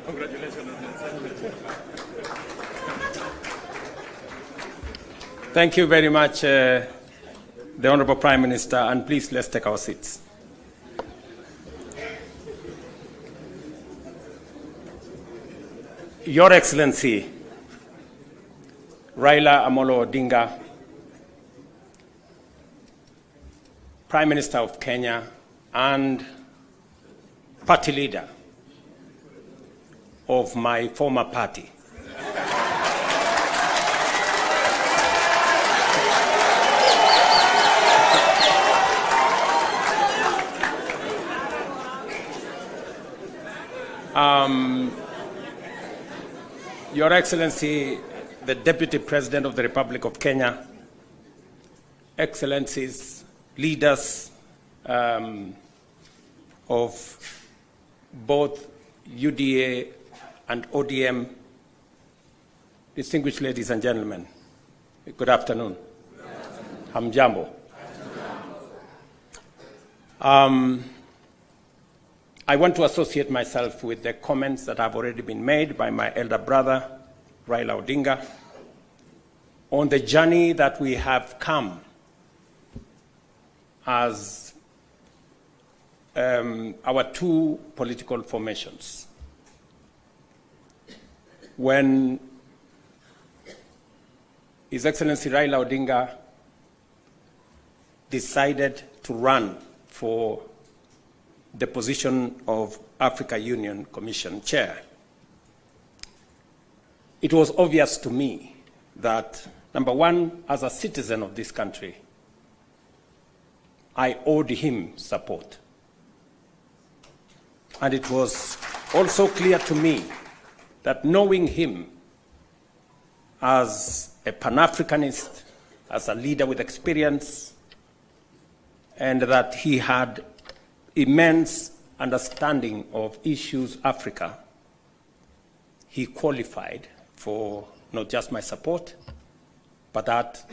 Congratulations. Thank you very much, the Honorable Prime Minister, and please let's take our seats. Your Excellency, Raila Amolo Odinga, Prime Minister of Kenya and party leader of my former party. Your Excellency, the Deputy President of the Republic of Kenya, Excellencies, leaders of both UDA and ODM, distinguished ladies and gentlemen, good afternoon. Hamjambo. I want to associate myself with the comments that have already been made by my elder brother, Raila Odinga, on the journey that we have come as our two political formations. When His Excellency Raila Odinga decided to run for the position of Africa Union Commission Chair, it was obvious to me that, number one, as a citizen of this country, I owed him support. And it was also clear to me that knowing him as a Pan-Africanist, as a leader with experience, and that he had immense understanding of issues Africa, he qualified for not just my support, but that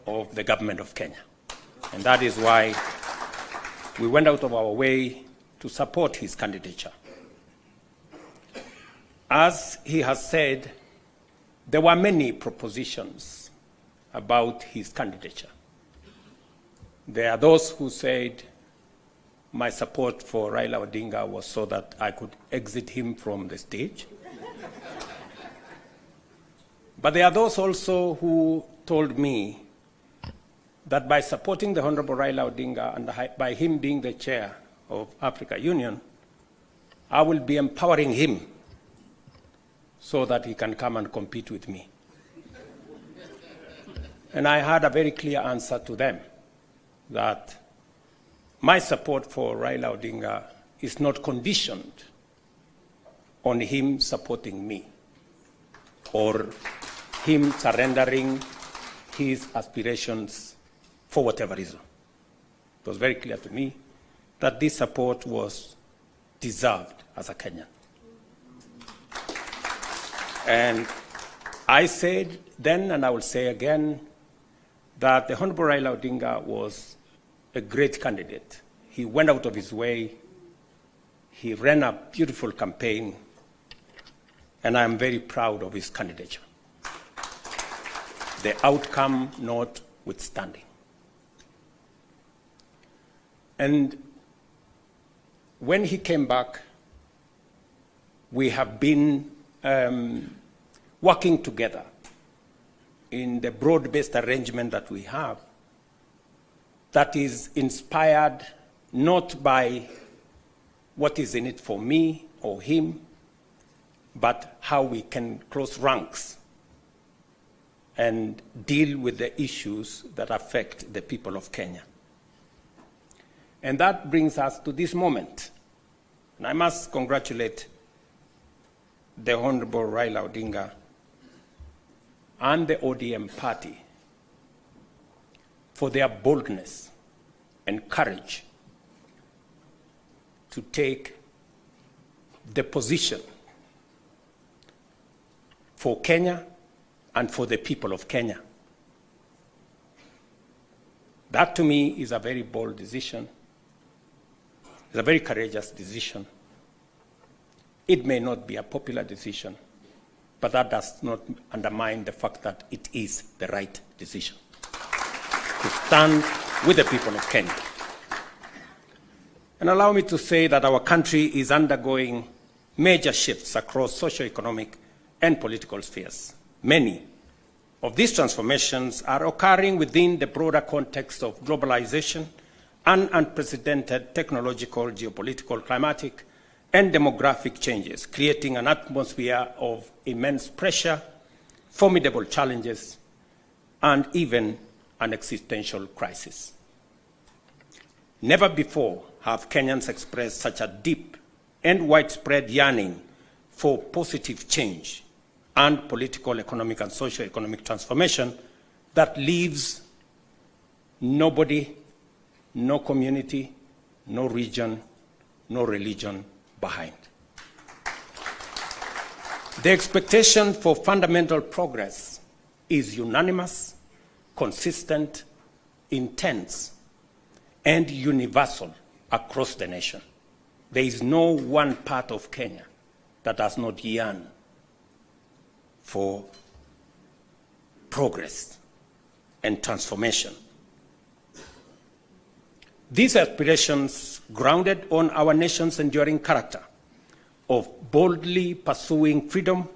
of the government of Kenya. And that is why we went out of our way to support his candidature. As he has said, there were many propositions about his candidature. There are those who said my support for Raila Odinga was so that I could exit him from the stage. But there are those also who told me that by supporting the Honorable Raila Odinga and by him being the chair of Africa Union, I will be empowering him so that he can come and compete with me. And I had a very clear answer to them, that my support for Raila Odinga is not conditioned on him supporting me or him surrendering his aspirations for whatever reason. It was very clear to me that this support was deserved as a Kenyan. And I said then, and I will say again, that the Honorable Raila Odinga was a great candidate. He went out of his way. He ran a beautiful campaign, and I am very proud of his candidature. The outcome notwithstanding. And when he came back, we have been working together in the broad-based arrangement that we have, that is inspired not by what is in it for me or him, but how we can close ranks and deal with the issues that affect the people of Kenya. And that brings us to this moment. And I must congratulate the Honorable Raila Odinga and the ODM party for their boldness and courage to take the position for Kenya and for the people of Kenya. That to me is a very bold decision. It's a very courageous decision. It may not be a popular decision, but that does not undermine the fact that it is the right decision to stand with the people of Kenya. And allow me to say that our country is undergoing major shifts across socio-economic and political spheres. Many of these transformations are occurring within the broader context of globalization and unprecedented technological, geopolitical, climatic, and demographic changes, creating an atmosphere of immense pressure, formidable challenges, and even an existential crisis. Never before have Kenyans expressed such a deep and widespread yearning for positive change and political, economic, and socio-economic transformation that leaves nobody, no community, no region, no religion behind. The expectation for fundamental progress is unanimous, consistent, intense, and universal across the nation. There is no one part of Kenya that does not yearn for progress and transformation. These aspirations, grounded on our nation's enduring character of boldly pursuing freedom,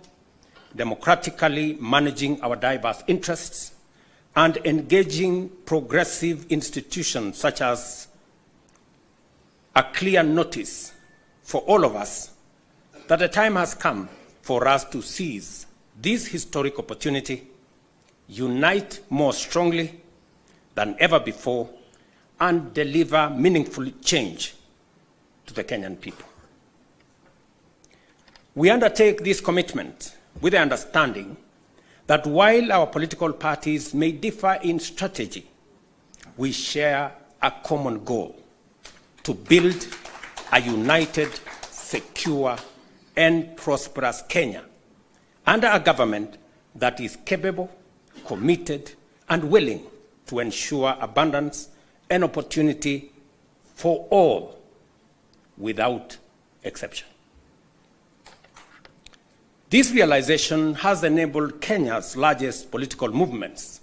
democratically managing our diverse interests, and engaging progressive institutions such as a clear notice for all of us that the time has come for us to seize this historic opportunity, unite more strongly than ever before, and deliver meaningful change to the Kenyan people. We undertake this commitment with the understanding that while our political parties may differ in strategy, we share a common goal: to build a united, secure, and prosperous Kenya under a government that is capable, committed, and willing to ensure abundance and opportunity for all without exception. This realization has enabled Kenya's largest political movements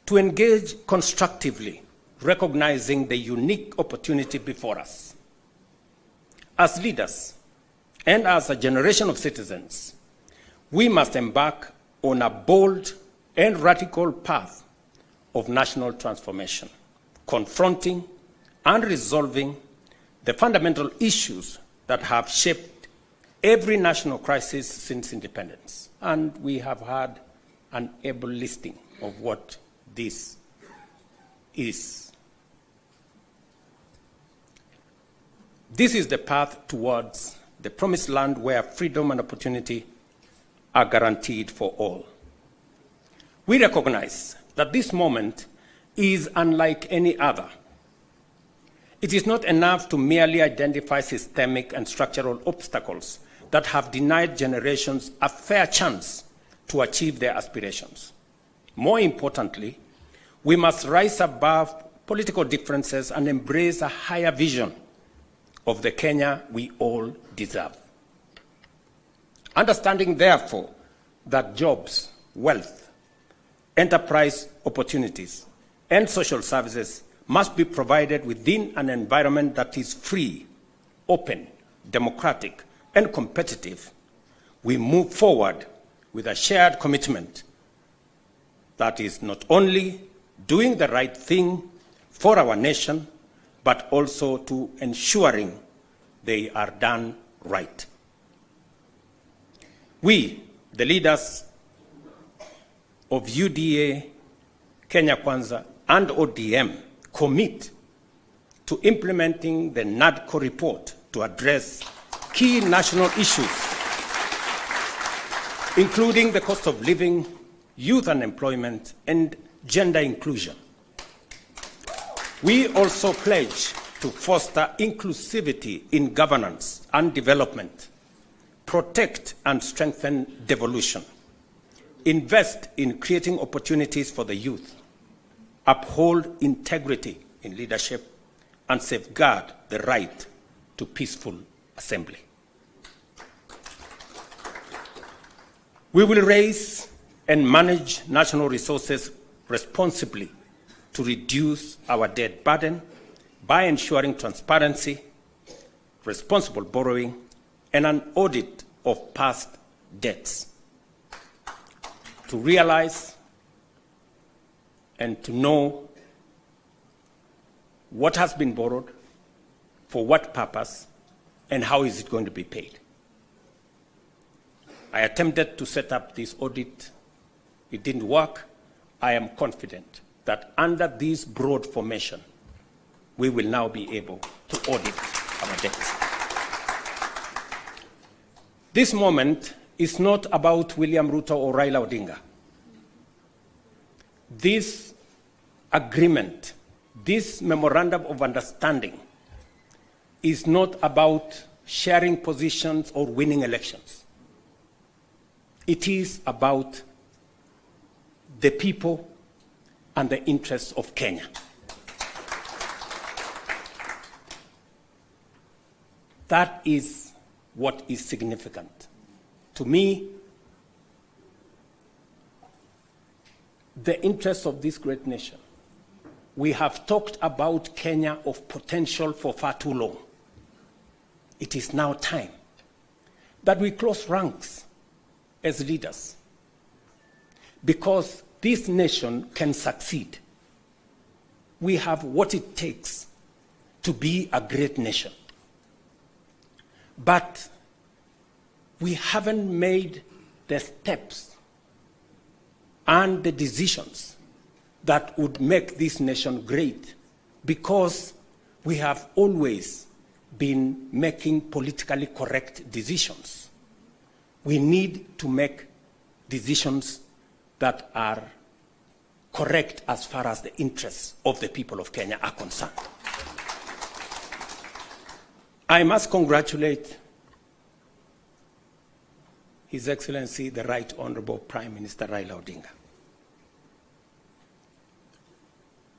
to engage constructively, recognizing the unique opportunity before us. As leaders and as a generation of citizens, we must embark on a bold and radical path of national transformation, confronting and resolving the fundamental issues that have shaped every national crisis since independence. And we have had an able listing of what this is. This is the path towards the promised land where freedom and opportunity are guaranteed for all. We recognize that this moment is unlike any other. It is not enough to merely identify systemic and structural obstacles that have denied generations a fair chance to achieve their aspirations. More importantly, we must rise above political differences and embrace a higher vision of the Kenya we all deserve. Understanding, therefore, that jobs, wealth, enterprise opportunities, and social services must be provided within an environment that is free, open, democratic, and competitive, we move forward with a shared commitment that is not only doing the right thing for our nation, but also to ensuring they are done right. We, the leaders of UDA, Kenya Kwanza, and ODM, commit to implementing the NADCO report to address key national issues, including the cost of living, youth unemployment, and gender inclusion. We also pledge to foster inclusivity in governance and development, protect and strengthen devolution, invest in creating opportunities for the youth, uphold integrity in leadership, and safeguard the right to peaceful assembly. We will raise and manage national resources responsibly to reduce our debt burden by ensuring transparency, responsible borrowing, and an audit of past debts to realize and to know what has been borrowed, for what purpose, and how is it going to be paid. I attempted to set up this audit. It didn't work. I am confident that under this broad formation, we will now be able to audit our debts. This moment is not about William Ruto or Raila Odinga. This agreement, this memorandum of understanding, is not about sharing positions or winning elections. It is about the people and the interests of Kenya. That is what is significant. To me, the interests of this great nation. We have talked about Kenya of potential for far too long. It is now time that we close ranks as leaders, because this nation can succeed. We have what it takes to be a great nation. But we haven't made the steps and the decisions that would make this nation great, because we have always been making politically correct decisions. We need to make decisions that are correct as far as the interests of the people of Kenya are concerned. I must congratulate His Excellency, the Right Honorable Prime Minister Raila Odinga,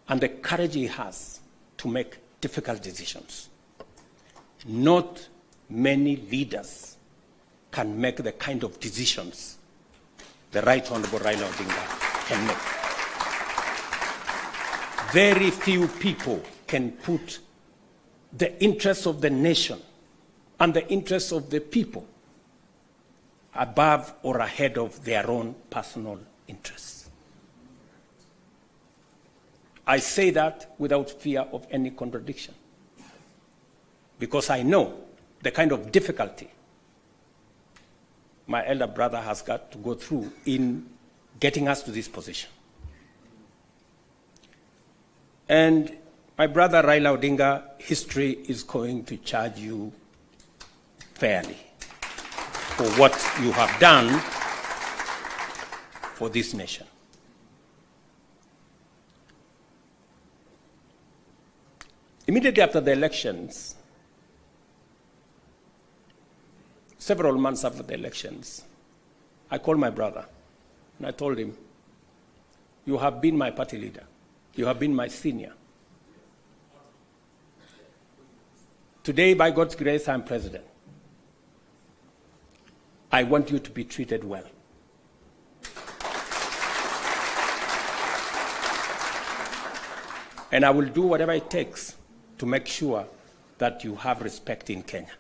and the courage he has to make difficult decisions. Not many leaders can make the kind of decisions the Right Honorable Raila Odinga can make. Very few people can put the interests of the nation and the interests of the people above or ahead of their own personal interests. I say that without fear of any contradiction, because I know the kind of difficulty my elder brother has got to go through in getting us to this position. And my brother Raila Odinga, history is going to charge you fairly for what you have done for this nation. Immediately after the elections, several months after the elections, I called my brother and I told him, you have been my party leader. You have been my senior. Today, by God's grace, I'm president. I want you to be treated well. And I will do whatever it takes to make sure that you have respect in Kenya.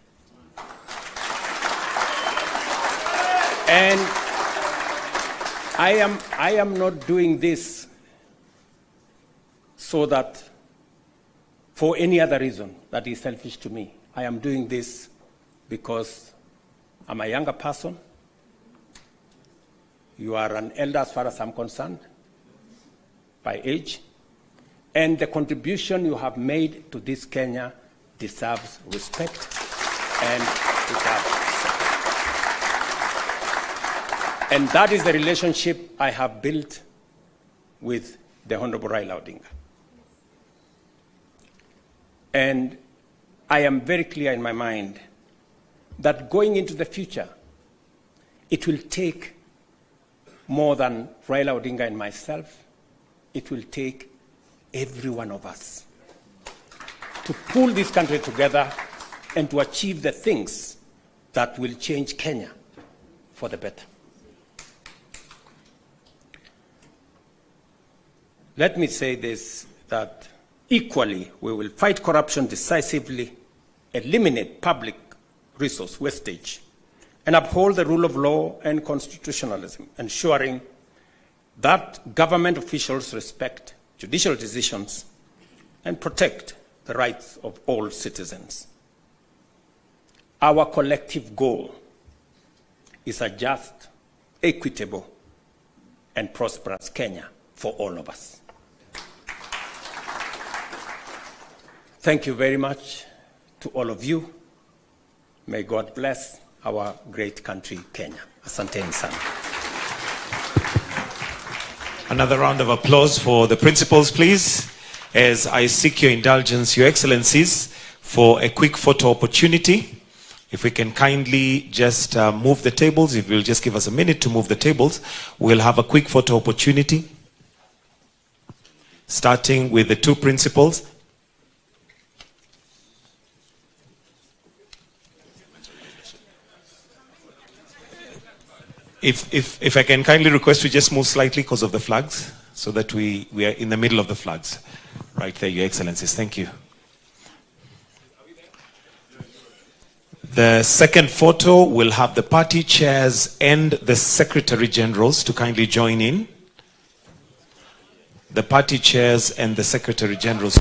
And I am not doing this so that for any other reason that is selfish to me. I am doing this because I'm a younger person. You are an elder as far as I'm concerned, by age. And the contribution you have made to this Kenya deserves respect and deserves respect. And that is the relationship I have built with the Honorable Raila Odinga. And I am very clear in my mind that going into the future, it will take more than Raila Odinga and myself. It will take every one of us to pull this country together and to achieve the things that will change Kenya for the better. let me say this, that equally we will fight corruption decisively, eliminate public resource wastage, and uphold the rule of law and constitutionalism, ensuring that government officials respect judicial decisions and protect the rights of all citizens. Our collective goal is a just, equitable, and prosperous Kenya for all of us. Thank you very much to all of you. May God bless our great country, Kenya. Asanteni sana. Another round of applause for the principals, please, as I seek your indulgence, Your Excellencies, for a quick photo opportunity. If we can kindly just move the tables, if you'll just give us a minute to move the tables, we'll have a quick photo opportunity, starting with the two principals. If I can kindly request you just move slightly because of the flags, so that we are in the middle of the flags. Right there, Your Excellencies. Thank you. The second photo will have the party chairs and the Secretary Generals to kindly join in. The party chairs and the Secretary Generals.